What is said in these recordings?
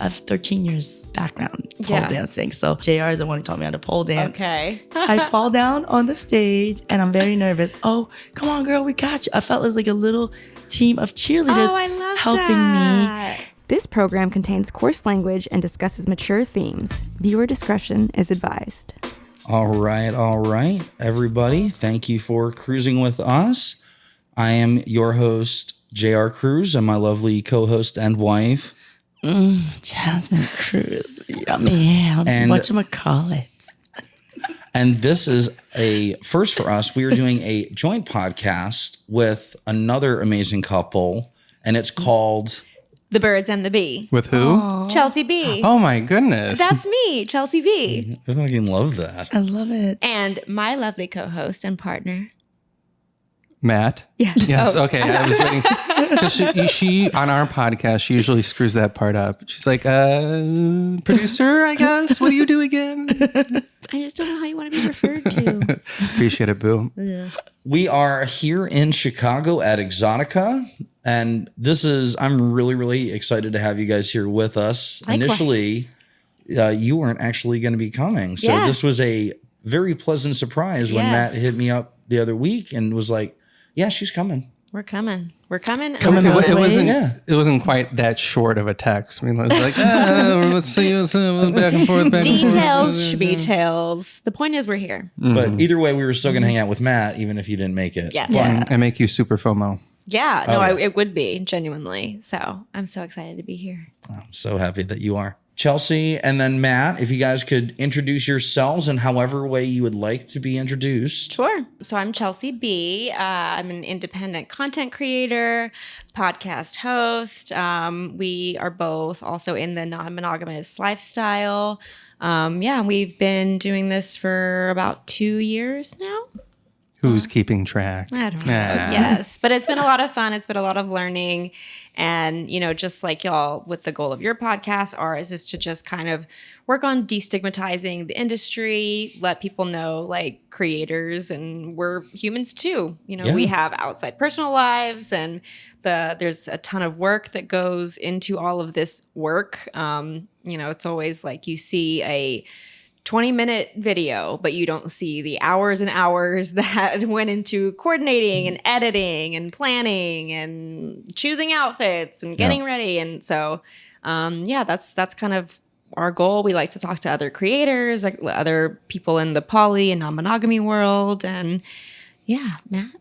I have 13 years background pole dancing. So JR is the one who taught me how to pole dance. Okay. I fall down on the stage and I'm very nervous. Oh, come on, girl, we got you. I felt it was like a little team of cheerleaders helping me. This program contains coarse language and discusses mature themes. Viewer discretion is advised. All right, everybody. Thank you for cruising with us. I am your host, JR Cruz, and my lovely co-host and wife, Jazmine Cruz. Yummy. And whatchamacallit. And this is a first for us. We are doing a joint podcast with another amazing couple, and it's called The Birds and the Bee. With who? Aww. Chelsea B. Oh my goodness. That's me, Chelsea B. I fucking love that. I love it. And my lovely co-host and partner. Matt? Yes. Yes. Oh, Okay. I was waiting. Because she, on our podcast, she usually screws that part up. She's like, producer, I guess. What do you do again? I just don't know how you want to be referred to. Appreciate it, boo. Yeah. We are here in Chicago at Exotica. And I'm really, really excited to have you guys here with us. Likewise. Initially, you weren't actually going to be coming. So this was a very pleasant surprise when Matt hit me up the other week and was like, yeah, she's coming. We're coming. It wasn't quite that short of a text. I mean, it was like, let's see, back and forth. Details should be tales. The point is we're here. But either way, we were still going to hang out with Matt, even if you didn't make it. Yes. Yeah. And make you super FOMO. Yeah. No, it would be, genuinely. So I'm so excited to be here. I'm so happy that you are. Chelsea and then Matt, if you guys could introduce yourselves in however way you would like to be introduced. Sure. So I'm Chelsea B. I'm an independent content creator, podcast host. We are both also in the non-monogamous lifestyle. We've been doing this for about 2 years now. Who's keeping track? I don't know. Yes. But it's been a lot of fun. It's been a lot of learning. And, just like y'all with the goal of your podcast, ours is to just kind of work on destigmatizing the industry, let people know like creators and we're humans too. We have outside personal lives and there's a ton of work that goes into all of this work. It's always like you see a 20-minute video, but you don't see the hours and hours that went into coordinating and editing and planning and choosing outfits and getting ready. And so, that's kind of our goal. We like to talk to other creators, like other people in the poly and non-monogamy world. And Matt.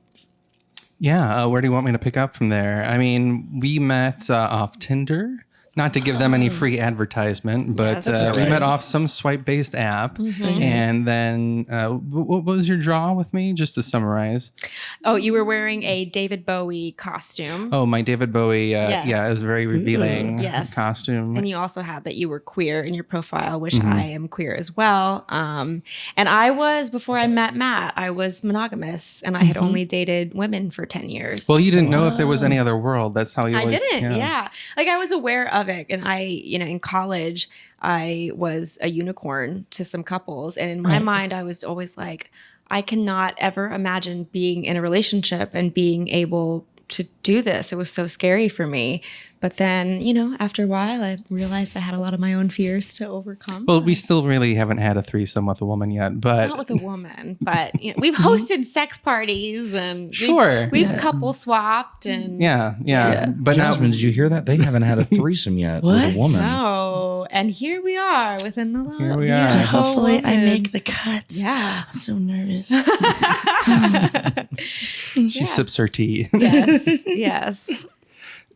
Yeah. Where do you want me to pick up from there? I mean, we met off Tinder. Not to give them any free advertisement, but we met off some swipe-based app. Mm-hmm. And then what was your draw with me, just to summarize? Oh, you were wearing a David Bowie costume. Oh, my David Bowie, it was a very revealing costume. And you also had that you were queer in your profile, which I am queer as well. And I was, before I met Matt, I was monogamous, and I had only dated women for 10 years. Well, you didn't know if there was any other world. That's how you I didn't, Like, I was aware of it. And I, in college, I was a unicorn to some couples. And in my mind, I was always like, I cannot ever imagine being in a relationship and being able to do this. It was so scary for me. But then, after a while, I realized I had a lot of my own fears to overcome. Well, we still really haven't had a thriesome with a woman yet, but not with a woman, but we've hosted sex parties and we've couple swapped and But Jazmine, did you hear that? They haven't had a threesome yet with a woman. No, and here we are within the Here we are. Hopefully, I make the cut. Yeah, I'm so nervous. She sips her tea. Yes.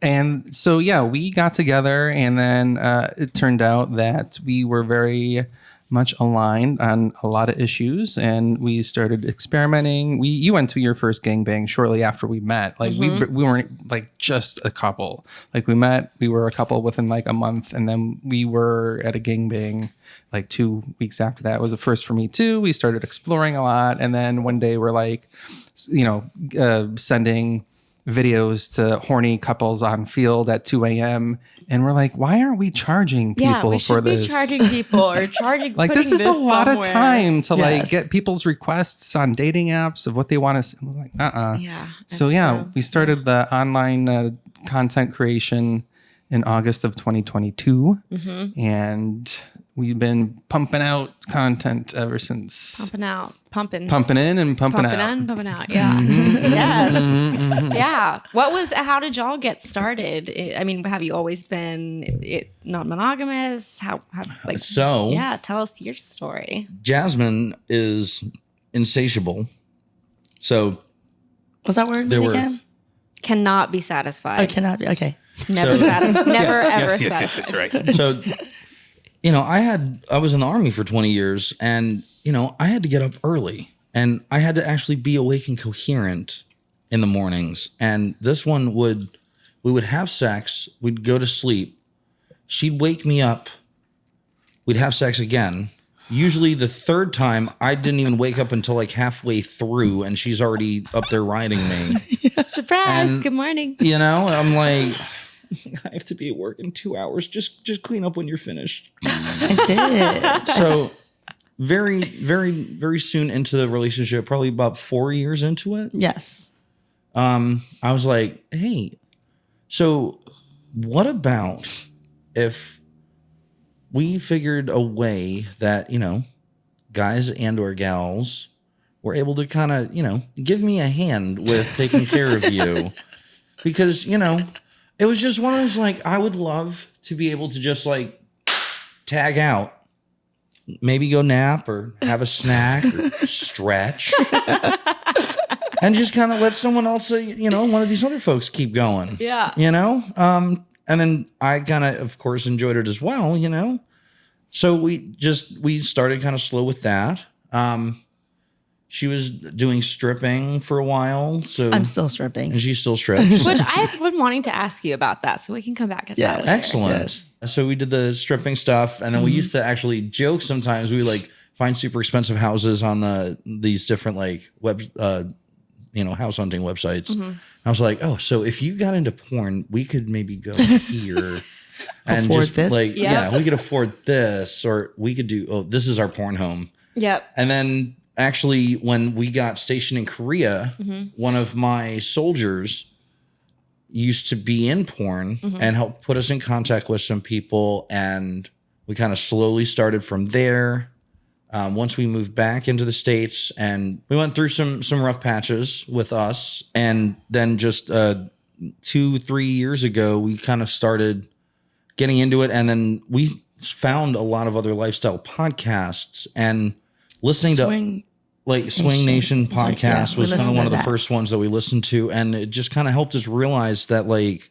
And so, we got together, and then it turned out that we were very much aligned on a lot of issues, and we started experimenting. You went to your first gangbang shortly after we met. Like we weren't like just a couple. Like we met, we were a couple within like a month, and then we were at a gangbang like 2 weeks after that. It was a first for me too. We started exploring a lot, and then one day we're like, sending videos to horny couples on Field at 2 a.m. And we're like, why aren't we charging people for this? We should be charging people or charging. Like, this is a lot of time to like get people's requests on dating apps of what they want to see. Like, Yeah. So we started the online content creation, in August of 2022. And we've been pumping out content ever since. Pumping in and pumping out. Pumping out. Yeah. Yes. Yeah. How did y'all get started? I mean, have you always been non-monogamous? Tell us your story. Jazmine is insatiable. So was that word again? Cannot be satisfied. Oh, cannot be. Okay. Never satisfied. Never ever satisfied. Yes, right. So, I was in the Army for 20 years, and, I had to get up early, and I had to actually be awake and coherent in the mornings. And this one we would have sex, we'd go to sleep, she'd wake me up, we'd have sex again. Usually the third time, I didn't even wake up until like halfway through, and she's already up there riding me. Surprise! And, good morning. I'm like, I have to be at work in 2 hours. Just clean up when you're finished. I did. So very, very, very soon into the relationship, probably about 4 years into it. Yes. I was like, hey, so what about if we figured a way that, guys and or gals were able to kind of, give me a hand with taking care of you. Because, it was just one of those, like, I would love to be able to just, like, tag out, maybe go nap or have a snack or stretch. And just kind of let someone else, one of these other folks keep going. Yeah. And then I kind of course, enjoyed it as well, So we started kind of slow with that. She was doing stripping for a while. So I'm still stripping. And she still strips. Which I've been wanting to ask you about that, so we can come back to that later. Excellent. Yes. So we did the stripping stuff, and then we used to actually joke sometimes. We like find super expensive houses on these different like web house hunting websites. And I was like, oh, so if you got into porn, we could maybe go here and afford just this? like, we could afford this, or we could do, this is our porn home. Yep. And then actually when we got stationed in Korea, one of my soldiers used to be in porn and helped put us in contact with some people. And we kind of slowly started from there. Once we moved back into the States, and we went through some rough patches with us. And then just 2-3 years ago, we kind of started getting into it. And then we found a lot of other lifestyle podcasts, and listening to Swing Nation podcast was kind of one of the first ones that we listened to. And it just kind of helped us realize that like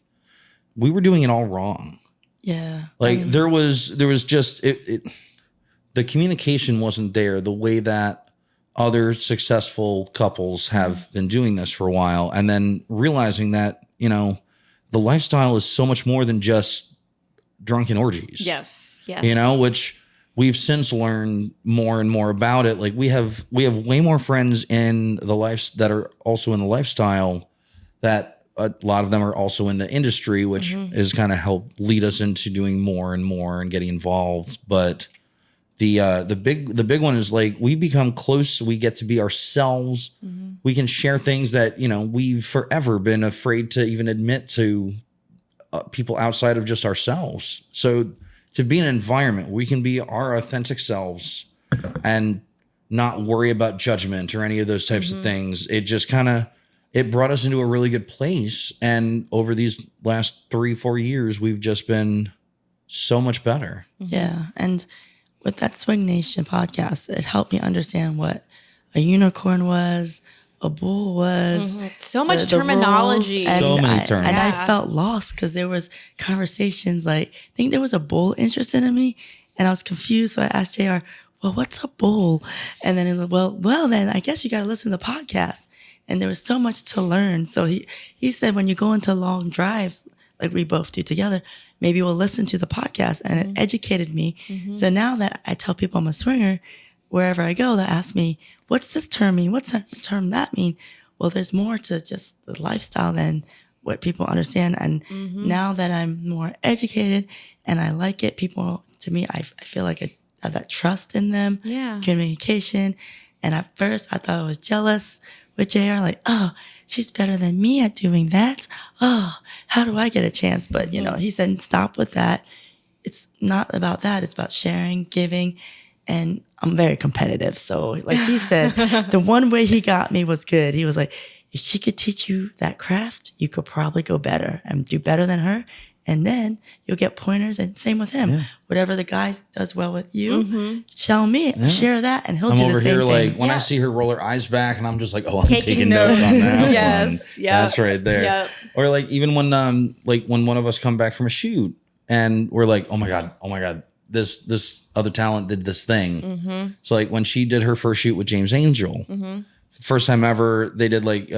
we were doing it all wrong. Yeah. Like there was just the communication wasn't there the way that other successful couples have been doing this for a while. And then realizing that, the lifestyle is so much more than just drunken orgies. Yes. Which we've since learned more and more about it. Like we have way more friends in the life that are also in the lifestyle, that a lot of them are also in the industry, which is kind of helped lead us into doing more and more and getting involved. But the big one is like we become close. We get to be ourselves. We can share things that, we've forever been afraid to even admit to people outside of just ourselves. So to be in an environment where we can be our authentic selves and not worry about judgment or any of those types of things, it just it brought us into a really good place. And over these last 3-4 years, we've just been so much better. Yeah. And with that Swing Nation podcast, it helped me understand what a unicorn was, a bull was. So much terminology. So many terms. And I felt lost because there was conversations like, I think there was a bull interested in me, and I was confused. So I asked JR, well, what's a bull? And then he was like, well, then I guess you got to listen to the podcast. And there was so much to learn. So he said, when you go into long drives, like we both do together, maybe we'll listen to the podcast. And it educated me. So now that I tell people I'm a swinger, wherever I go, they ask me, what's this term mean? What's that term that mean? Well, there's more to just the lifestyle than what people understand. And now that I'm more educated and I like it, people, to me, I feel like I have that trust in them, communication. And at first I thought I was jealous with JR, like, oh, she's better than me at doing that. Oh, how do I get a chance? But, he said, stop with that. It's not about that. It's about sharing, giving. And I'm very competitive. So like he said, the one way he got me was good. He was like, if she could teach you that craft, you could probably go better and do better than her. And then you'll get pointers, and same with him. Yeah. Whatever the guy does well with you, tell me, share that, and he'll do the same thing. Like when I see her roll her eyes back, and I'm just like, oh, I'm taking notes on that. Yes, yeah, that's right there. Yep. Or like even when when one of us come back from a shoot, and we're like, oh my god, this other talent did this thing. Mm-hmm. So like when she did her first shoot with James Angel, first time ever, they did like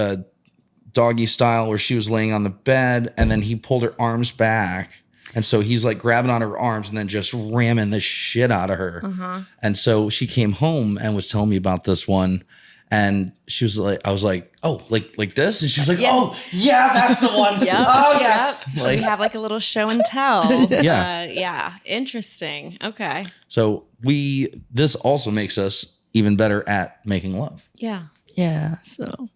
doggy style where she was laying on the bed and then he pulled her arms back. And so he's like grabbing on her arms and then just ramming the shit out of her. Uh-huh. And so she came home and was telling me about this one. And she was like, I was like, oh, like this? And she was like, yes. Oh, yeah, that's the one. Yep. Oh, yes. Yep. Like, we have like a little show and tell. Yeah. Interesting. Okay. So this also makes us even better at making love. Yeah. Yeah. So,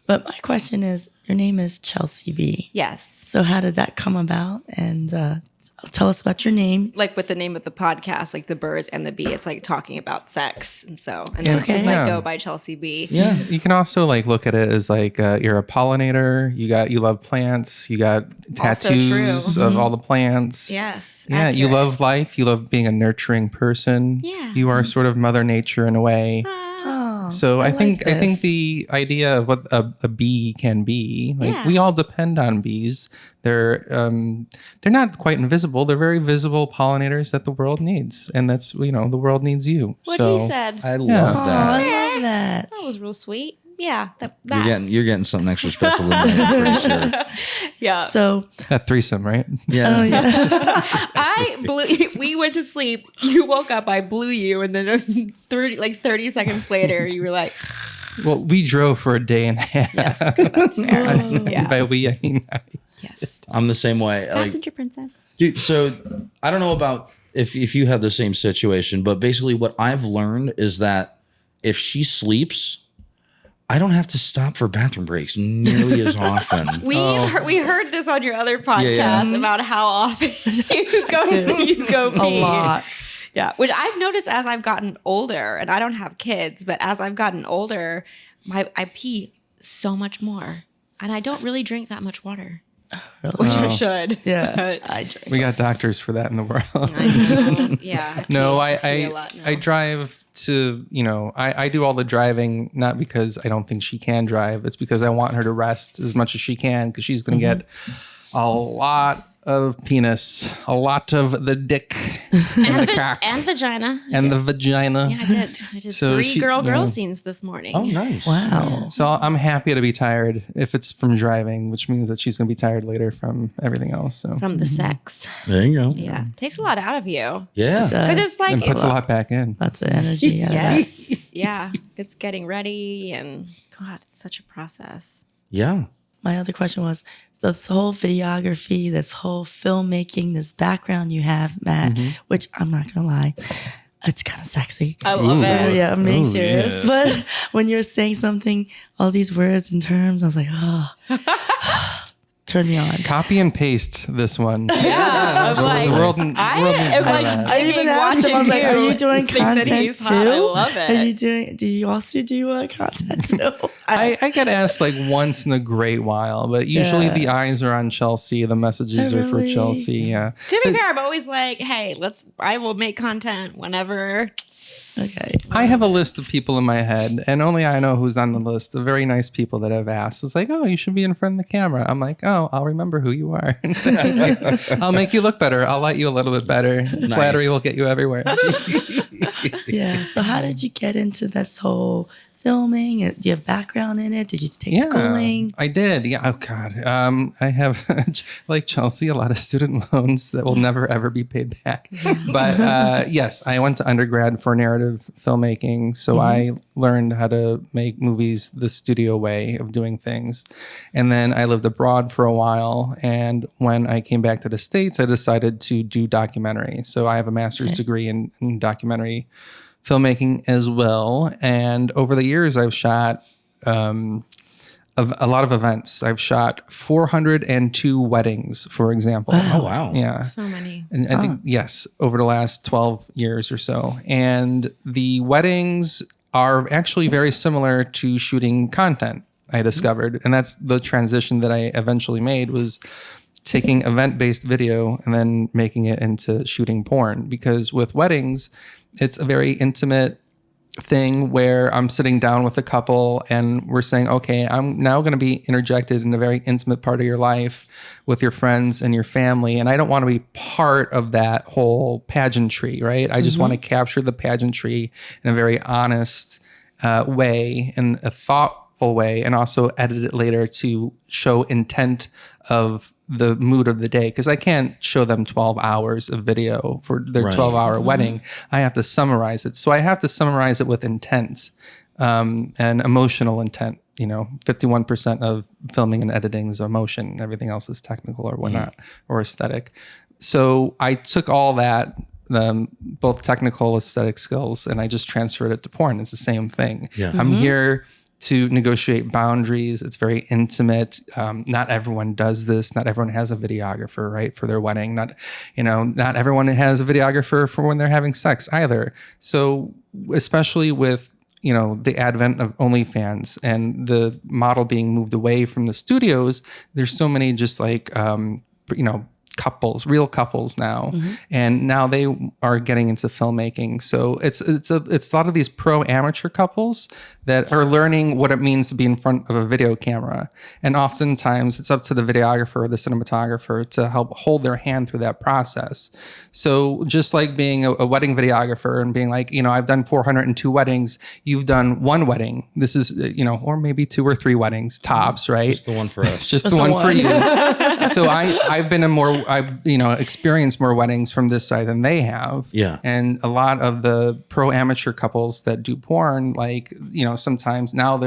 but my question is, your name is Chelsea B. Yes. So how did that come about? And tell us about your name. Like with the name of the podcast, like the birds and the bee, it's like talking about sex. And then since I go by Chelsea B. Yeah. You can also like look at it as like you're a pollinator. You love plants. You got tattoos of all the plants. Yes. Yeah. Accurate. You love life. You love being a nurturing person. Yeah. You are sort of Mother Nature in a way. So I think the idea of what a bee can be, like we all depend on bees. They're not quite invisible. They're very visible pollinators that the world needs, and that's the world needs you. What he said. I love that. I love that. That was real sweet. Yeah, that. You're getting something extra special than me, I'm pretty sure. Yeah. So that threesome, right? Yeah. Oh, yeah. We went to sleep. You woke up. I blew you, and then 30 seconds later, you were like. Well, we drove for a day and a half. Yes, that's fair. Yeah. By we, I mean I. Yes. I'm the same way. Passenger princess. Dude, so I don't know about if you have the same situation, but basically what I've learned is that if she sleeps, I don't have to stop for bathroom breaks nearly as often. We heard this on your other podcast about how often you go pee. A lot. Yeah, which I've noticed as I've gotten older, and I don't have kids, but as I've gotten older, I pee so much more, and I don't really drink that much water. Which I should. Yeah, I drink. We got doctors for that in the world. I know. Yeah. No, I drive to, I do all the driving, not because I don't think she can drive. It's because I want her to rest as much as she can, because she's going to get a lot of penis, a lot of the dick and the cock. And vagina. And the vagina. Yeah, I did. So 3 girl scenes this morning. Oh, nice. Wow. Yeah. So I'm happy to be tired if it's from driving, which means that she's going to be tired later from everything else. So from the sex. There you go. Yeah. Takes a lot out of you. Yeah. Because it's like. And puts a lot back in. Lots of energy. Yes. Yeah. It's getting ready, and God, it's such a process. Yeah. My other question was, this whole videography, this whole filmmaking, this background you have, Matt, which I'm not going to lie, it's kind of sexy. I love it. Yeah, I'm being serious. Yeah. But when you're saying something, all these words and terms, I was like, oh, turn me on. Copy and paste this one. Yeah. I'm like, I even asked him, I was like, are you doing content too? I love it. Do you also do content too? I get asked like once in a great while, but usually the eyes are on Chelsea. The messages are for Chelsea. Yeah. To be fair, I'm always like, hey, I will make content whenever. Okay. I have a list of people in my head, and only I know who's on the list of very nice people that I've asked. It's like, oh, you should be in front of the camera. I'm like, oh, I'll remember who you are. I'll make you look better. I'll light you a little bit better. Nice. Flattery will get you everywhere. Yeah. So how did you get into this whole filming? Do you have background in it? Did you take schooling? I did. Yeah. Oh God. I have, like Chelsea, a lot of student loans that will never ever be paid back. But yes, I went to undergrad for narrative filmmaking, so I learned how to make movies the studio way of doing things. And then I lived abroad for a while, and when I came back to the States, I decided to do documentary. So I have a master's degree in documentary filmmaking as well. And over the years, I've shot of a lot of events. I've shot 402 weddings, for example. Oh, wow. Yeah. So many. And I think, yes, over the last 12 years or so. And the weddings are actually very similar to shooting content, I discovered. And that's the transition that I eventually made, was taking event-based video and then making it into shooting porn. Because with weddings, it's a very intimate thing where I'm sitting down with a couple and we're saying, okay, I'm now going to be interjected in a very intimate part of your life with your friends and your family. And I don't want to be part of that whole pageantry, right? I just want to capture the pageantry in a very honest way, in a thoughtful way, and also edit it later to show intent of the mood of the day, because I can't show them 12 hours of video for their 12-hour wedding. I have to summarize it. So I have to summarize it with intent and emotional intent. 51% of filming and editing is emotion. Everything else is technical or whatnot, or aesthetic. So I took all that, both technical, aesthetic skills, and I just transferred it to porn. It's the same thing. Yeah. I'm here to negotiate boundaries. It's very intimate. Not everyone does this. Not everyone has a videographer, right, for their wedding. Not everyone has a videographer for when they're having sex either. So especially with the advent of OnlyFans and the model being moved away from the studios, there's so many just like real couples now, and now they are getting into filmmaking. So it's a lot of these pro amateur couples that are learning what it means to be in front of a video camera, and oftentimes it's up to the videographer or the cinematographer to help hold their hand through that process. So just like being a wedding videographer and being like, I've done 402 weddings, you've done one wedding. This is or maybe 2 or 3 weddings tops, right? Just the one for us. Just the one for you. So I've experienced more weddings from this side than they have. Yeah. And a lot of the pro amateur couples that do porn, sometimes now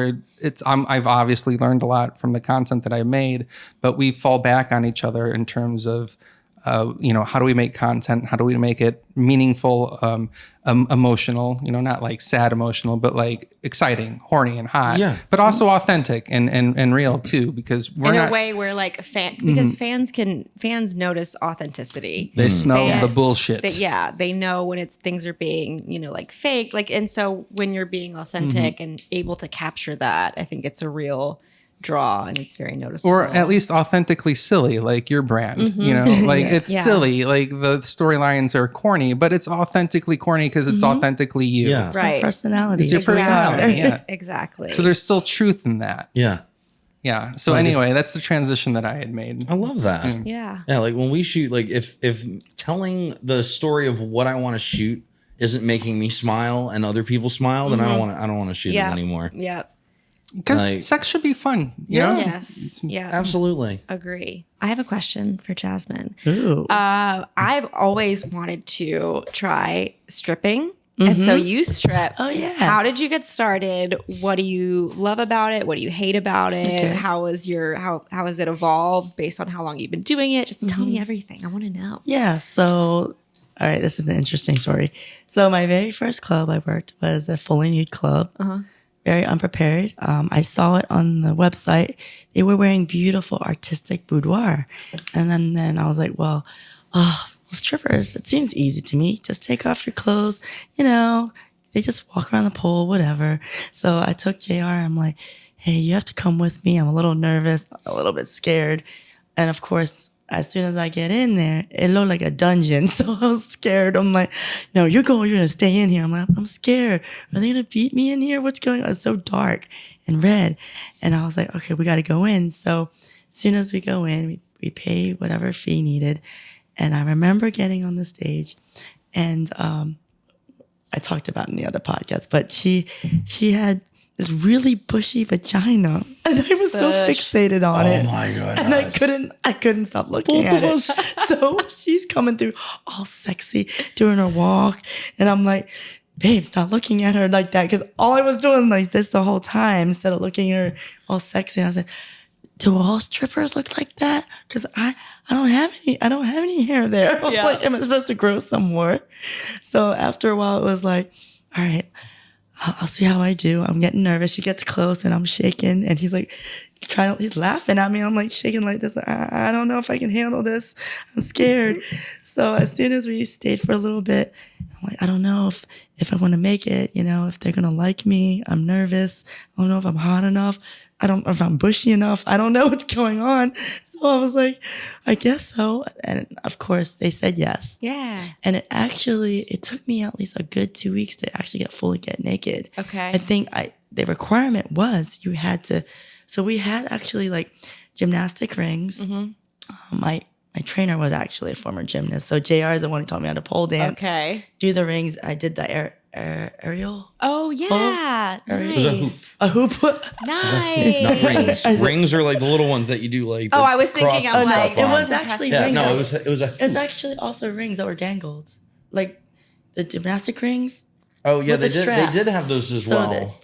I've obviously learned a lot from the content that I made, but we fall back on each other in terms of how do we make content? How do we make it meaningful, emotional, not like sad emotional, but like exciting, horny and hot, but also authentic and real too, because we're in a way where like because fans notice authenticity. They smell the bullshit. They know when things are being, like fake, and so when you're being authentic and able to capture that, I think it's a real draw and it's very noticeable. Or at least authentically silly, like your brand, it's silly, like the storylines are corny, but it's authentically corny because it's authentically you. Yeah. It's right. Personality. It's your personality. Yeah. Exactly. So there's still truth in that. Yeah. Yeah. So anyway, that's the transition that I had made. I love that. Yeah. Yeah. Like when we shoot, like if telling the story of what I want to shoot isn't making me smile and other people smile, then I don't want to shoot it anymore. Yeah. Because sex should be fun. Yes. Yeah. Absolutely. Agree. I have a question for Jazmine. Ooh. I've always wanted to try stripping. And so you strip. Oh, yes. How did you get started? What do you love about it? What do you hate about it? Okay. How has it evolved based on how long you've been doing it? Just tell me everything. I want to know. Yeah. So, all right, this is an interesting story. So my very first club I worked was a fully nude club. Very unprepared. I saw it on the website. They were wearing beautiful artistic boudoir. And then I was like, well, strippers, it seems easy to me. Just take off your clothes, they just walk around the pole, whatever. So I took JR. I'm like, hey, you have to come with me. I'm a little nervous, a little bit scared. And of course, as soon as I get in there, it looked like a dungeon. So I was scared. I'm like, no, you're going to stay in here. I'm like, I'm scared. Are they going to beat me in here? What's going on? It's so dark and red. And I was like, okay, we got to go in. So as soon as we go in, we pay whatever fee needed. And I remember getting on the stage and I talked about it in the other podcast, but she had this really bushy vagina, and I was so fixated on it. Oh my god! And I couldn't stop looking at it. So she's coming through all sexy, doing her walk, and I'm like, babe, stop looking at her like that, because all I was doing like this the whole time instead of looking at her all sexy. I was like, do all strippers look like that? Because I don't have any hair there. I was like, am I supposed to grow some more? So after a while, it was like, all right, I'll see how I do. I'm getting nervous. She gets close and I'm shaking, and he's like he's laughing at me. I'm like shaking like this. I don't know if I can handle this. I'm scared. So as soon as we stayed for a little bit, I'm like, I don't know if I want to make it, if they're going to like me. I'm nervous. I don't know if I'm hot enough. I don't know if I'm bushy enough. I don't know what's going on. So I was like, I guess so. And of course they said yes. Yeah. And it took me at least a good 2 weeks to actually get naked. Okay. I think the requirement was you had to, so we had actually like gymnastic rings. Mm-hmm. My trainer was actually a former gymnast. So JR is the one who taught me how to pole dance. Okay. Do the rings. I did the aerial. Oh yeah. It was a hoop. Nice. A hoop. Nice. Not rings. Rings are like the little ones that you do like. Oh, I was thinking cross of and like stuff it on. was actually Yeah, rings. no, it was a. It was actually also rings that were dangled, like the gymnastic rings. Oh yeah, with they the did. strap. They did have those as well.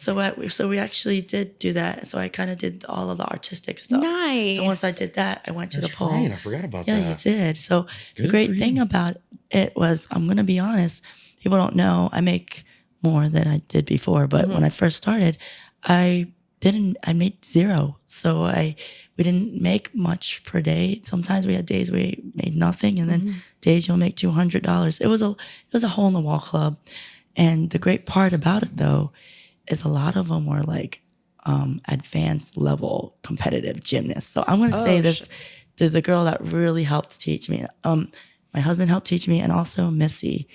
So we actually did do that. So I kind of did all of the artistic stuff. Nice. So once I did that, I went to the pole. Right, I forgot about Yeah, that. you did. So the Good great for thing you. about it was, I'm gonna be honest, people don't know I make more than I did before. But when I first started, I made zero. So we didn't make much per day. Sometimes we had days we made nothing, and then days you'll make $200. It was a hole in the wall club. And the great part about it though is a lot of them were like advanced level competitive gymnasts. So I'm gonna say this to the girl that really helped teach me. My husband helped teach me, and also Missy.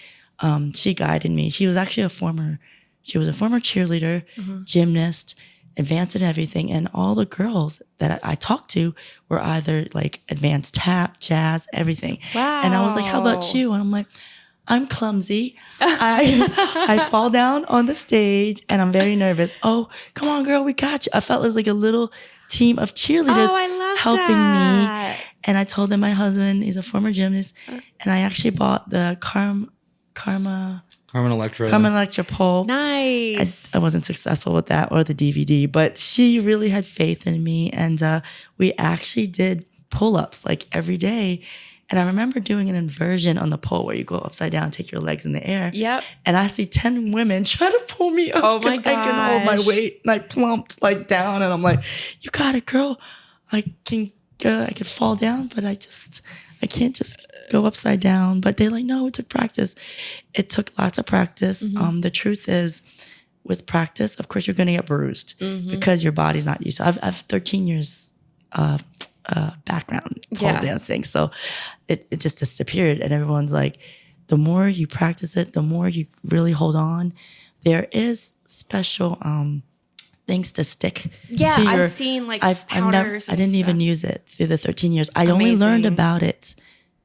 She guided me. She was actually a former cheerleader, gymnast, advanced in everything. And all the girls that I talked to were either like advanced tap, jazz, everything. Wow. And I was like, how about you? And I'm like, I'm clumsy. I fall down on the stage and I'm very nervous. Oh, come on, girl, we got you. I felt it was like a little team of cheerleaders helping me. And I told them my husband, he's a former gymnast, and I actually bought the Carmen Electra pole. Nice. I wasn't successful with that or the DVD, but she really had faith in me. And we actually did pull-ups like every day. And I remember doing an inversion on the pole where you go upside down, take your legs in the air. Yep. And I see 10 women try to pull me up Oh my because I can hold my gosh. weight. And I plumped like down, and I'm like, you got it, girl. I can fall down, but I can't just go upside down. But they're like, no, it took practice. It took lots of practice. The truth is, with practice, of course, you're going to get bruised because your body's not used to it. I've 13 years background pole dancing. So it just disappeared. And everyone's like, the more you practice it, the more you really hold on. There is special things to stick Yeah, to your... I've seen like powders. I didn't even use it through the 13 years. I only learned about it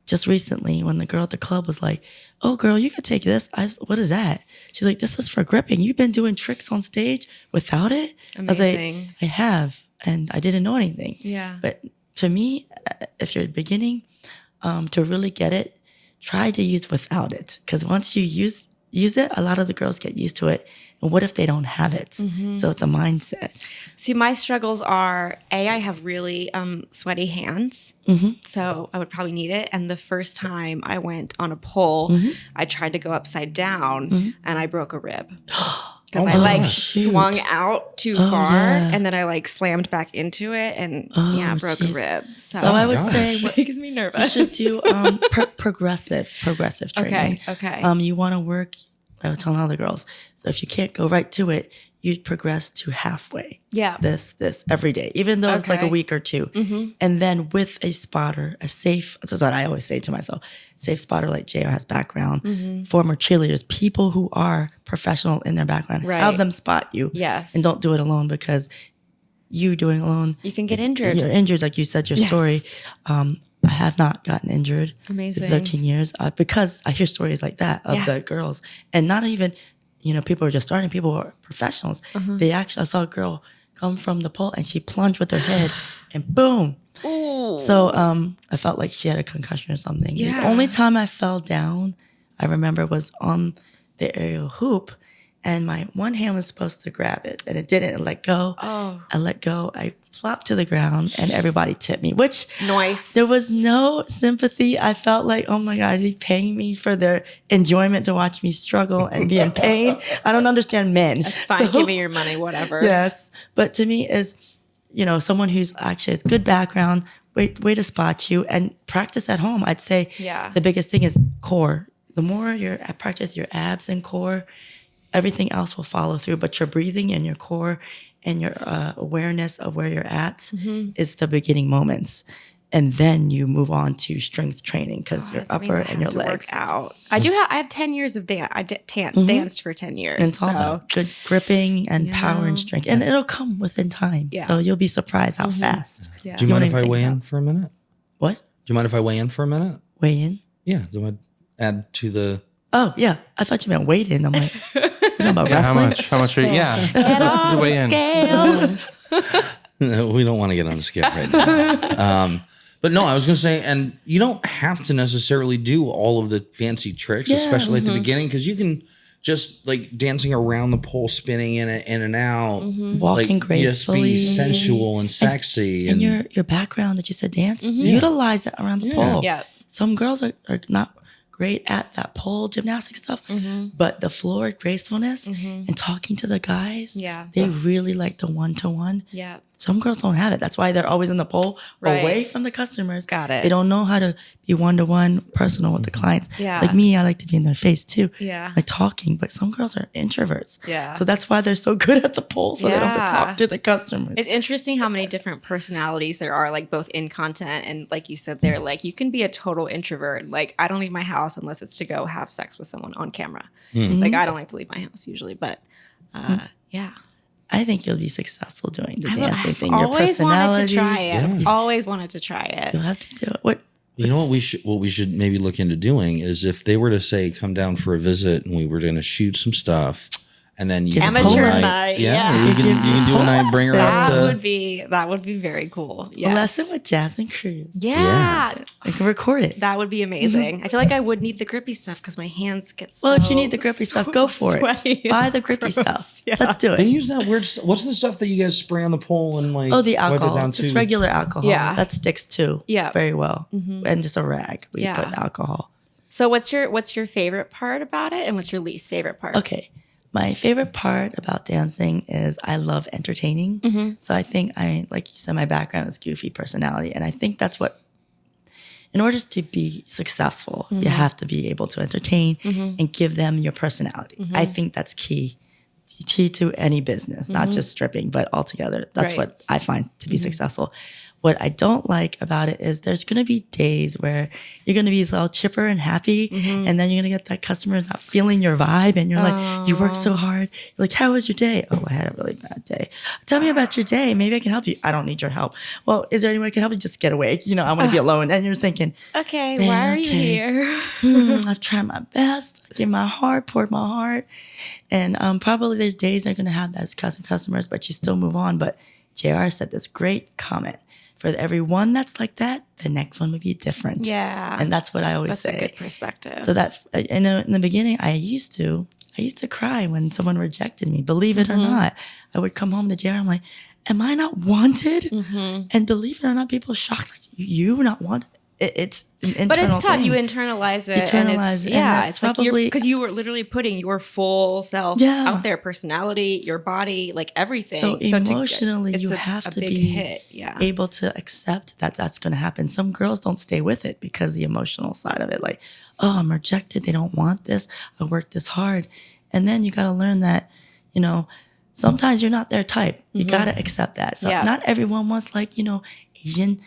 just recently when the girl at the club was like, oh, girl, you could take this. what is that? She's like, this is for gripping. You've been doing tricks on stage without it? Amazing. I was like, I have, and I didn't know anything. Yeah. But to me, if you're beginning to really get it, try to use without it. Because once you use it, a lot of the girls get used to it. And what if they don't have it? So it's a mindset. See, my struggles are, I have really sweaty hands. So I would probably need it. And the first time I went on a pole, I tried to go upside down and I broke a rib. Because I swung out too far and then I like slammed back into it and broke a rib. So I would say it makes me nervous. you should do progressive training. Okay. You want to work, I was telling all the girls, so if you can't go right to it, you'd progress to halfway. Yeah. This every day, even though it's like a Okay. week or two. And then with a spotter, that's what I always say to myself, safe spotter like JR has background, former cheerleaders, people who are professional in their background, Right. have them spot you. Yes. And don't do it alone, because you doing it alone, You can get injured. you're injured, like you said, your story. I have not gotten injured Amazing. in 13 years because I hear stories like that of the girls. And not even, people are just starting, people are professionals. They actually, I saw a girl come from the pole and she plunged with her head and boom. Ooh. So I felt like she had a concussion or something. Yeah. The only time I fell down, I remember, was on the aerial hoop. and my one hand was supposed to grab it, and it didn't. It let go. Oh. I let go. I flopped to the ground, and everybody tipped me, which Nice. there was no sympathy. I felt like, oh my God, are they paying me for their enjoyment to watch me struggle and be in pain? I don't understand men. It's fine. Give me your money, whatever. Yes. But to me is, someone who's actually has good background, way to spot you, and practice at home. I'd say the biggest thing is core. The more I practice your abs and core, everything else will follow through. But your breathing and your core and your awareness of where you're at is the beginning moments. And then you move on to strength training because your upper and your legs. Work out. I have 10 years of dance. I danced for 10 years. And it's all about good gripping and power and strength. And it'll come within time. Yeah. So you'll be surprised how fast. Yeah. Do you mind if I even weigh think in for a minute? What? Do you mind if I weigh in for a minute? Weigh in? Yeah. Do I add to the... Oh, yeah. I thought you meant weight in. I'm like, you know about How wrestling? much? How much? Let's do weigh in. No, we don't want to get on the scale right now. But no, I was going to say, and you don't have to necessarily do all of the fancy tricks, Yes. especially at the beginning, because you can just like dancing around the pole, spinning in and out, Walking like, just gracefully. be sensual and sexy. And your background that you said dance, utilize it around the pole. Yeah. Some girls are not great at that pole gymnastic stuff, but the floor gracefulness and talking to the guys, they really like the one-to-one. Yeah. Some girls don't have it. That's why they're always in the pole, Right. away from the customers. Got it. They don't know how to be one-to-one, personal with the clients. Yeah. Like me, I like to be in their face too. Yeah. Like talking, but some girls are introverts. Yeah. So that's why they're so good at the pole, so they don't have to Yeah. talk to the customers. It's interesting how many different personalities there are, like both in content and like you said there, like you can be a total introvert. Like I don't leave my house unless it's to go have sex with someone on camera. Like I don't like to leave my house usually, but yeah. I think you'll be successful doing the dancing I've thing. Your always wanted personality. to try it. Yeah. Always wanted to try it. You'll have to do it. What? You know what we should maybe look into doing is if they were to say come down for a visit and we were going to shoot some stuff, and then you Give can a Amateur pole night. yeah, Yeah. you can do a night, bring her up That to would be very cool. A Yes. lesson with Jazmine Cruz. Yeah. I can record it. That would be amazing. I feel like I would need the grippy stuff because my hands get so Well, if you need the grippy stuff, go for sweaty. it. Buy It's the grippy gross. stuff. Yeah. Let's do They it. use that weird stuff. What's the stuff that you guys spray on the pole and like? Oh, the wipe it alcohol. down Just to? regular alcohol. Yeah. That sticks too. Yeah. Very well. And just a rag. We Yeah. put alcohol. So what's your favorite part about it and what's your least favorite part? Okay. My favorite part about dancing is I love entertaining. So I think like you said, my background is goofy personality. And I think that's what, in order to be successful, you have to be able to entertain and give them your personality. I think that's key to any business, not just stripping, but altogether. That's Right. what I find to be successful. What I don't like about it is there's going to be days where you're going to be all chipper and happy, and then you're going to get that customer not feeling your vibe, and you're like, you worked so hard. You're like, how was your day? Oh, I had a really bad day. Tell me about your day. Maybe I can help you. I don't need your help. Well, is there any way I can help you? Just get away. I want to be alone. And you're thinking, Okay, Man, why are you okay. here? I've tried my best. I gave my heart, poured my heart. And probably there's days they're going to have those customers, but you still move on. But JR said this great comment. For every one that's like that, the next one would be different. Yeah. And that's what I always That's say. a good perspective. So that, in the beginning, I used to cry when someone rejected me, believe it or not. I would come home to JR, I'm like, am I not wanted? And believe it or not, people are shocked, like, you not wanted? It's an internal but it's tough. thing. You internalize it. Internalize it, and Yeah, that's it's like probably- because you were literally putting your full self Yeah. out there, personality, your body, like everything. So to get- emotionally, it's you a have to big be hit. Yeah. able to accept that that's going to happen. Some girls don't stay with it because the emotional side of it, like, oh, I'm rejected. They don't want this. I worked this hard. And then you got to learn that, sometimes you're not their type. You got to accept that. So Yeah. not everyone wants Asian,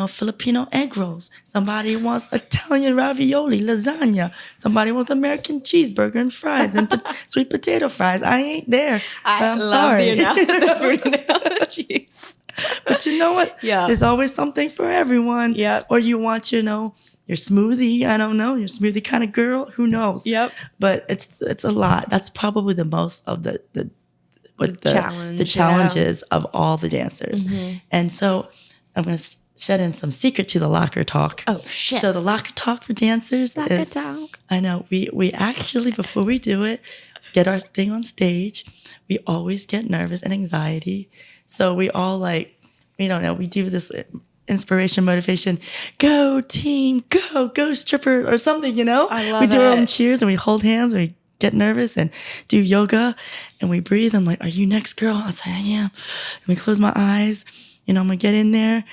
Filipino egg rolls. Somebody wants Italian ravioli, lasagna. Somebody wants American cheeseburger and fries and sweet potato fries. I ain't there. I'm love sorry. the food analogies. But you know what? Yeah. There's always something for everyone. Yep. Or you want, your smoothie. I don't know. Your smoothie kind of girl. Who knows? Yep. But it's a lot. That's probably the most of the challenge, challenges of all the dancers. And so I'm going to shed in some secret to the locker talk. Oh, shit. So the locker talk for dancers Locker is, talk. I know, we actually, before we do it, get our thing on stage, we always get nervous and anxiety. So we all like, we don't know, we do this inspiration, motivation, go team, go stripper or something, you know? I love we do our own it. cheers and we hold hands and we get nervous and do yoga and we breathe. I'm like, are you next, girl? I was like, I am. And we close my eyes, you know, I'm gonna get in there.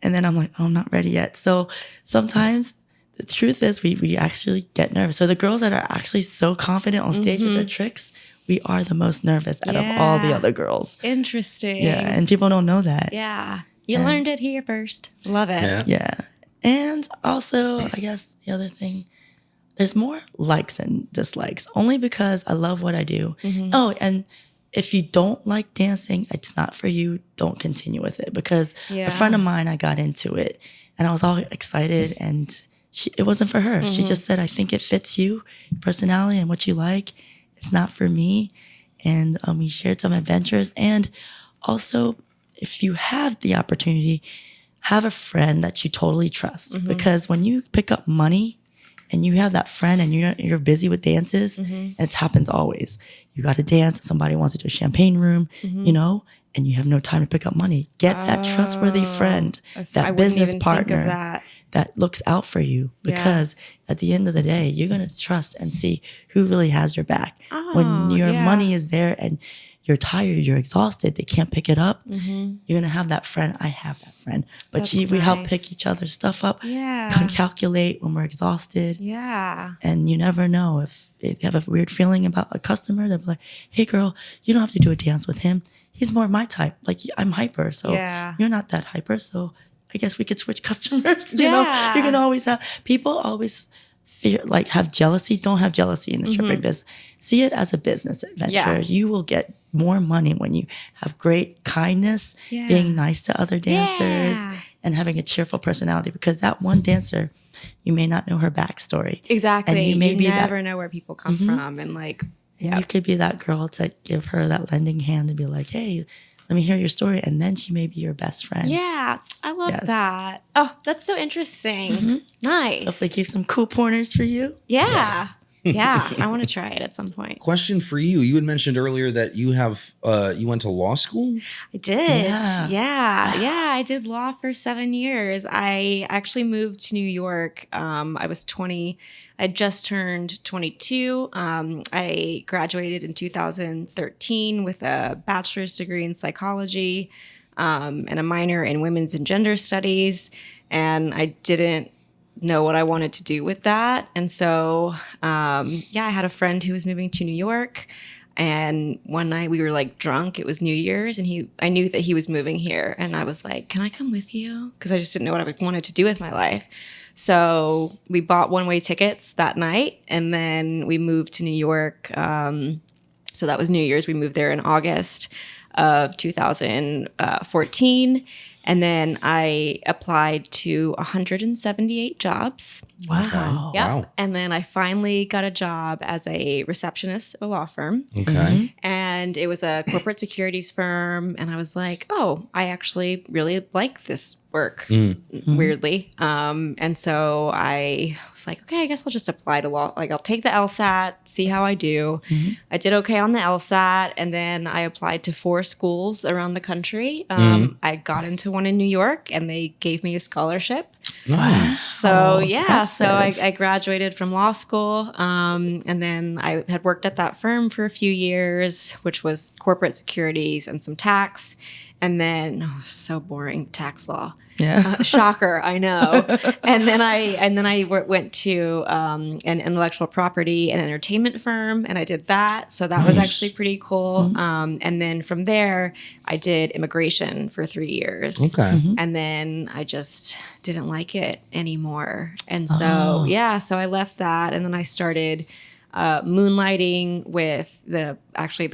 And then I'm like, oh, I'm not ready yet. So sometimes the truth is we actually get nervous. So the girls that are actually so confident on stage with their tricks, we are the most nervous out of all the other girls. Interesting. Yeah, and people don't know that. Yeah. You learned it here first. Love it. Yeah. And also, I guess the other thing, there's more likes and dislikes, only because I love what I do. Oh, and if you don't like dancing, it's not for you, don't continue with it. Because a friend of mine, I got into it and I was all excited and it wasn't for her. She just said, I think it fits you, your personality and what you like. It's not for me. And we shared some adventures. And also, if you have the opportunity, have a friend that you totally trust. Because when you pick up money and you have that friend and you're busy with dances, and it happens always. You got to dance, somebody wants to do a champagne room, you know, and you have no time to pick up money. Get that trustworthy friend, that business partner that looks out for you. Because at the end of the day, you're going to trust and see who really has your back. When your money is there and you're tired, you're exhausted, they can't pick it up, you're going to have that friend. I have that friend. But we help pick each other's stuff up, calculate when we're exhausted. Yeah. And you never know if they have a weird feeling about a customer, they'll be like, hey girl, you don't have to do a dance with him. He's more my type. Like I'm hyper, so you're not that hyper. So I guess we could switch customers. You know, you can always have, people always fear, like have jealousy. Don't have jealousy in the stripping business. See it as a business adventure. You will get more money when you have great kindness, being nice to other dancers, and having a cheerful personality. Because that one dancer, you may not know her backstory. Exactly. And you never know where people come from. And like, you could be that girl to give her that lending hand and be like, hey, let me hear your story. And then she may be your best friend. Yeah, I love that. Oh, that's so interesting. Nice. Hopefully keep some cool pointers for you. Yeah. Yeah, I want to try it at some point. Question for you. You had mentioned earlier that you have you went to law school? I did. Yeah, I did law for 7 years. I actually moved to New York. I was 20. I just turned 22. I graduated in 2013 with a bachelor's degree in psychology and a minor in women's and gender studies. And I didn't know what I wanted to do with that. And so, I had a friend who was moving to New York, and one night we were like drunk. It was New Year's, and I knew that he was moving here, and I was like, can I come with you? Because I just didn't know what I wanted to do with my life. So we bought one-way tickets that night, and then we moved to New York. So that was New Year's. We moved there in August of 2014. And then I applied to 178 jobs. Wow. Yep. Wow. And then I finally got a job as a receptionist at a law firm. Okay. And it was a corporate securities firm. And I was like, oh, I actually really like this work, weirdly. And so I was like, okay, I guess I'll just apply to law. Like, I'll take the LSAT, see how I do. I did okay on the LSAT. And then I applied to 4 schools around the country. I got into one in New York, and they gave me a scholarship. Nice. So so I graduated from law school, and then I had worked at that firm for a few years, which was corporate securities and some tax, and then so boring, tax law. Yeah. Shocker, I know. And then I went to an intellectual property and entertainment firm, and I did that. So that was actually pretty cool. And then from there, I did immigration for 3 years. Okay. And then I just didn't like it anymore. And so, so I left that, and then I started moonlighting with the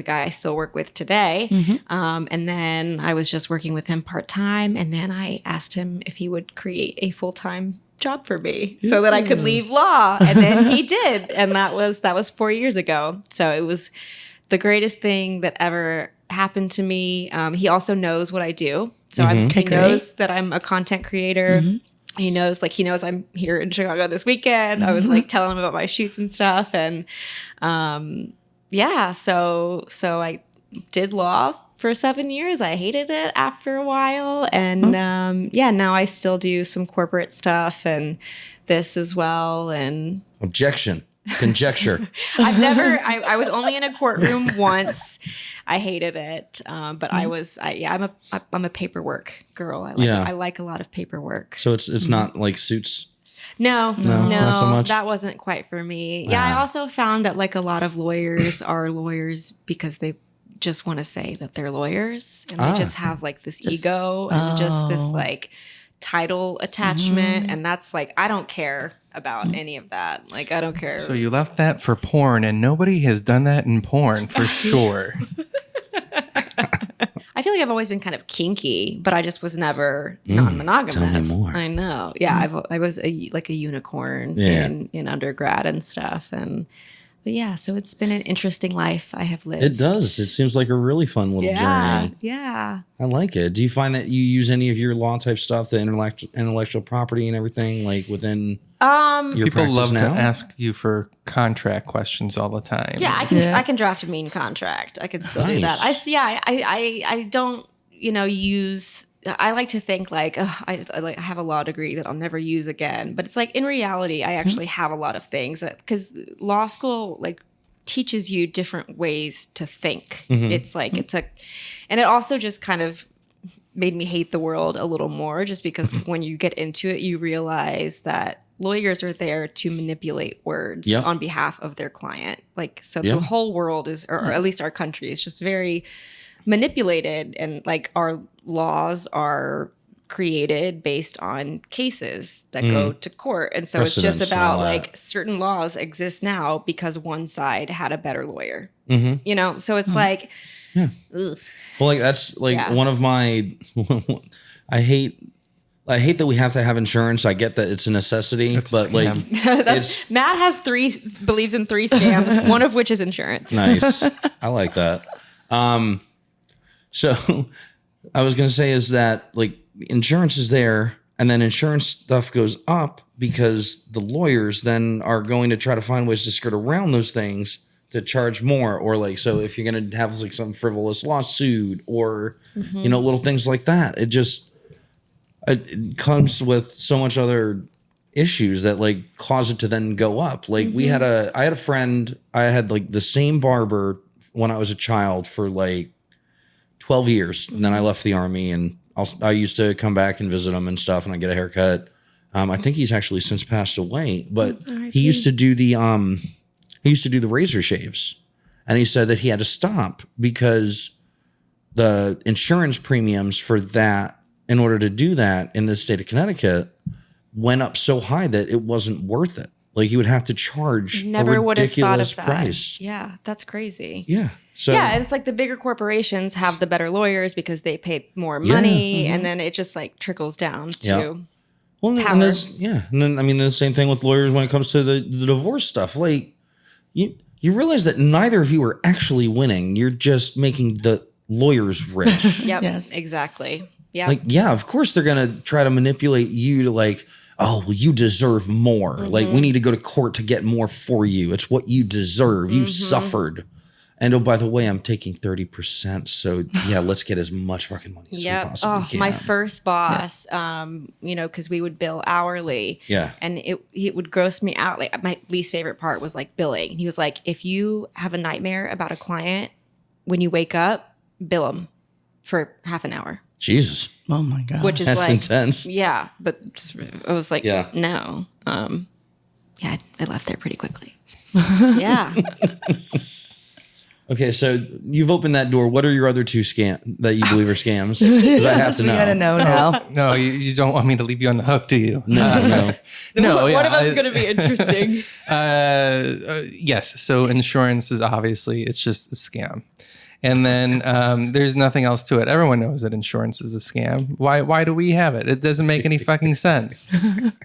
guy I still work with today. And then I was just working with him part-time. And then I asked him if he would create a full-time job for me so that I could leave law. And then he did. And that was 4 years ago. So it was the greatest thing that ever happened to me. He also knows what I do. So he knows that I'm a content creator. He knows I'm here in Chicago this weekend. I was like telling him about my shoots and stuff. And yeah, so I did law for 7 years. I hated it after a while. And now I still do some corporate stuff and this as well. And Objection. Conjecture. I was only in a courtroom once. I hated it. But I'm a paperwork girl. I like a lot of paperwork. So it's not like Suits. No, not so much. That wasn't quite for me. Yeah, I also found that like a lot of lawyers are lawyers because they just want to say that they're lawyers and they just have like this ego and just this like title attachment. And that's like, I don't care about any of that. Like, I don't care. So you left that for porn, and nobody has done that in porn for sure. I feel like I've always been kind of kinky, but I just was never non-monogamous. Tell me more. I know. Yeah, I was like a unicorn in undergrad and stuff. But yeah, so it's been an interesting life I have lived. It does. It seems like a really fun little journey. Yeah. I like it. Do you find that you use any of your law type stuff, the intellectual property and everything, like within your People practice love now? to ask you for contract questions all the time. Yeah, I can draft a mean contract. I can still do that. I don't, use. I like to think like I have a law degree that I'll never use again, but it's like in reality, I actually have a lot of things because law school like teaches you different ways to think. It's like and it also just kind of made me hate the world a little more, just because when you get into it, you realize that lawyers are there to manipulate words on behalf of their client. Like, so the whole world is, or at least our country is just very manipulated, and like our laws are created based on cases that go to court. And so it's just about like certain laws exist now because one side had a better lawyer, so it's like, ugh. Well, like that's like one of my, I hate that we have to have insurance. I get that it's a necessity, but like Matt believes in 3 scams, one of which is insurance. Nice. I like that. So I was going to say is that like insurance is there, and then insurance stuff goes up because the lawyers then are going to try to find ways to skirt around those things to charge more, or like, so if you're going to have like some frivolous lawsuit or, little things like that, it comes with so much other issues that like cause it to then go up. Like I had a friend, I had like the same barber when I was a child for like 12 years. And then I left the army, and I used to come back and visit him and stuff, and I get a haircut. I think he's actually since passed away, but he used to do the razor shaves, and he said that he had to stop because the insurance premiums for that, in order to do that in the state of Connecticut, went up so high that it wasn't worth it. Like he would have to charge a ridiculous price. Yeah, that's crazy. Yeah. So and it's like the bigger corporations have the better lawyers because they pay more money, and then it just like trickles down to power. And then I mean the same thing with lawyers when it comes to the divorce stuff. Like you realize that neither of you are actually winning. You're just making the lawyers rich. Yep. Yes. Exactly. Yeah. Like, yeah, of course they're gonna try to manipulate you to like, oh, well, you deserve more. Like we need to go to court to get more for you. It's what you deserve. You've suffered. And oh, by the way, I'm taking 30%. So yeah, let's get as much fucking money as we possibly can. My first boss, because we would bill hourly. Yeah. And it would gross me out. Like my least favorite part was like billing. He was like, if you have a nightmare about a client, when you wake up, bill them for half an hour. Jesus. Oh my God. Which is that's like intense. Yeah. But I was like, no. I left there pretty quickly. Yeah. Okay, so you've opened that door. What are your other 2 that you believe are scams? Because I have to know. We gotta know now. No, you don't want me to leave you on the hook, do you? No. What if it's going to be interesting? Yes. So insurance is obviously, it's just a scam. And then there's nothing else to it. Everyone knows that insurance is a scam. Why do we have it? It doesn't make any fucking sense.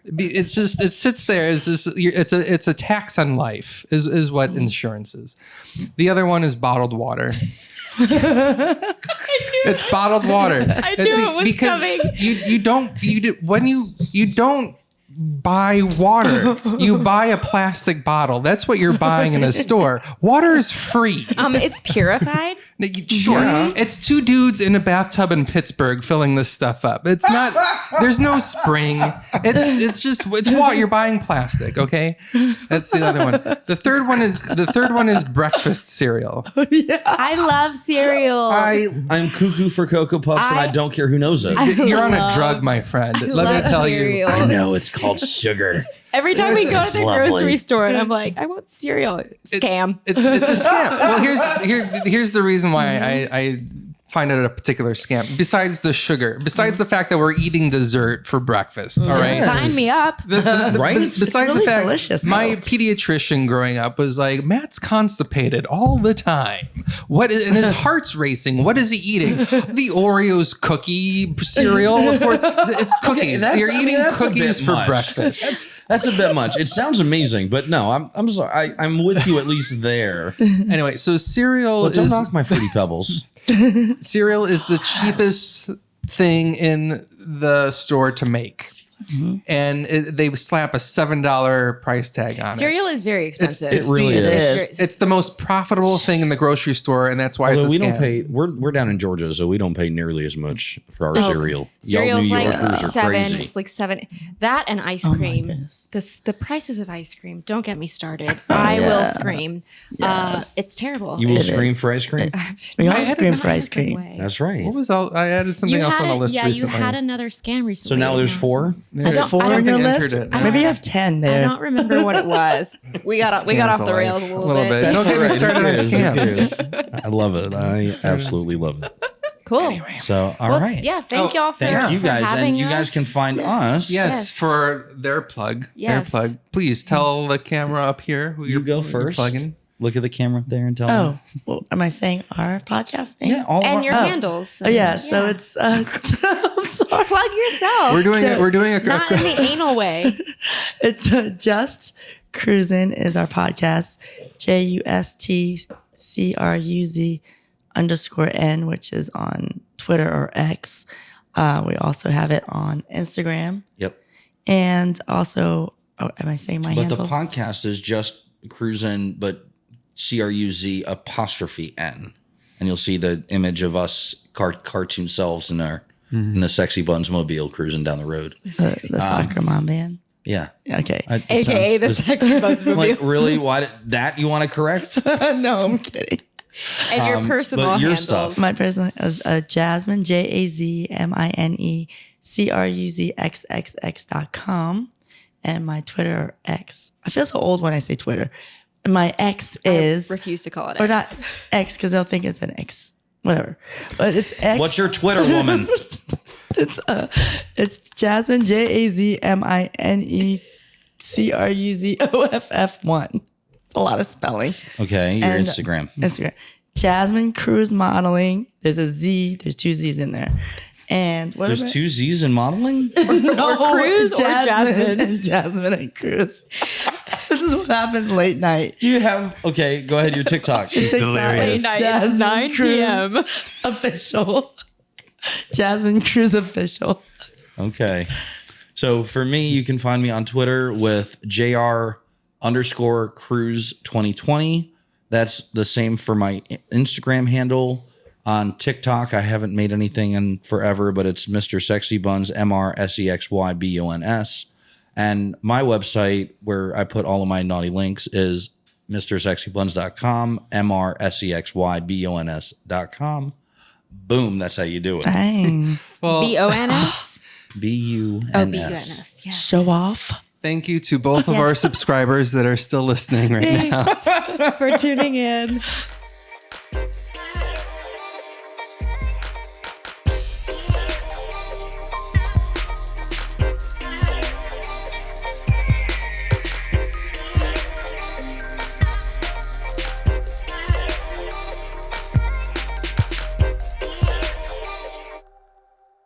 It's just, it sits there. It's a tax on life is what insurance is. The other one is bottled water. It's bottled water. I knew it was because coming. You don't buy water. You buy a plastic bottle. That's what you're buying in a store. Water is free. It's purified. Sure. It's two dudes in a bathtub in Pittsburgh filling this stuff up. It's not, there's no spring. It's water. You're buying plastic, okay? That's the other one. The third one is breakfast cereal. I love cereal. I'm cuckoo for Cocoa Puffs, and I don't care who knows it. You're on a drug, my friend. Let me tell you. I know it's called sugar. Every time we go to the lovely. grocery store and I'm like, I want cereal. Scam. It's a scam. Well, here's the reason why I find it a particular scam. Besides the sugar, besides the fact that we're eating dessert for breakfast. All right, Sign me up. Right? Besides really the fact, delicious, my though. pediatrician growing up was like, Matt's constipated all the time. And his heart's racing. What is he eating? The Oreos cookie cereal. Of course, it's cookies. You're eating cookies for breakfast. That's a bit much. It sounds amazing, but no, I'm sorry. I'm with you at least there. Anyway, so cereal Don't is knock my Fruity Pebbles. cereal is the cheapest thing in the store to make. And they slap a $7 price tag on it. Cereal is very expensive. It really is. It's the most profitable thing in the grocery store, and that's why Although it's a we scam. don't pay, we're down in Georgia, so we don't pay nearly as much for our cereal. Y'all Cereal's New like Yorkers are seven. crazy. It's like $7. That and ice my cream. goodness. The prices of ice cream. Don't get me started. I will scream. Yes. It's terrible. You will It scream is. for ice cream? We Not all scream in for a ice good cream. way. That's right. What was I added something else on the list recently. you had another scam recently. So now there's 4? There's don't- 4 I don't on your think I list? entered it. Maybe you have 10 I there. don't remember what it was. We got off the Scams rails a little bit. Don't get me started on scams. I love it. I absolutely love it. Cool. So, all right. Yeah. Thank y'all for Thank you for guys. having And you guys us. can find us. Yes, for their plug. Yes. Their plug. Please tell the camera up here who You you're go who you're first. plugging. Look at the camera up there and tell Oh, them. well, am I saying our podcast name? Yeah, all And of your our, handles. Oh, yeah. So it's, I'm sorry. Plug yourself. We're doing a Not in the anal way. It's just Cruz'n is our podcast. JUSTCRUZ_N, which is on Twitter or X. We also have it on Instagram. Yep. And also, am I saying my But handle? the podcast is just Cruz'n, but CRUZ''N. And you'll see the image of us cartoon selves in the Sexy Buns mobile cruising down the road. the soccer mom band. Yeah. Okay. AKA the Sexy Buns movie. Like, really? Why that you want to correct? No, I'm kidding. And your personal but your handles. stuff. My personal is Jazmine, Jazmine CRUZXXX.com. And my Twitter or X. I feel so old when I say Twitter. My X is, Refuse to call it or X. not X because they'll think it's an X, whatever. But it's X. What's your Twitter, woman? It's Jazmine JAZMINECRUZOFF1. It's a lot of spelling. Okay, your And- Instagram. Instagram. Jazmine Cruz Modeling. There's a Z. There's 2 Z's in there. And what There's about 2 Z's in modeling? Cruz or Jazmine? and Jazmine and Cruz. This is what happens late night. Do you have? Okay, go ahead. Your TikTok. She's TikTok delirious. is Late night, it's Jazmine 9 Cruz p.m. official. Jazmine Cruz official. Okay. So for me, you can find me on Twitter with JR_Cruz 2020. That's the same for my Instagram handle. On TikTok, I haven't made anything in forever, but it's Mr. Sexy Buns, MRSEXYBUNS. And my website, where I put all of my naughty links, is MrSexyBuns.com, MRSEXYBUNS.com. Boom, that's how you do it. Dang. Well, BONS? BUNS. Oh, BUNS. Yeah. Show off. thank you to both of our subscribers that are still listening right now. For tuning in.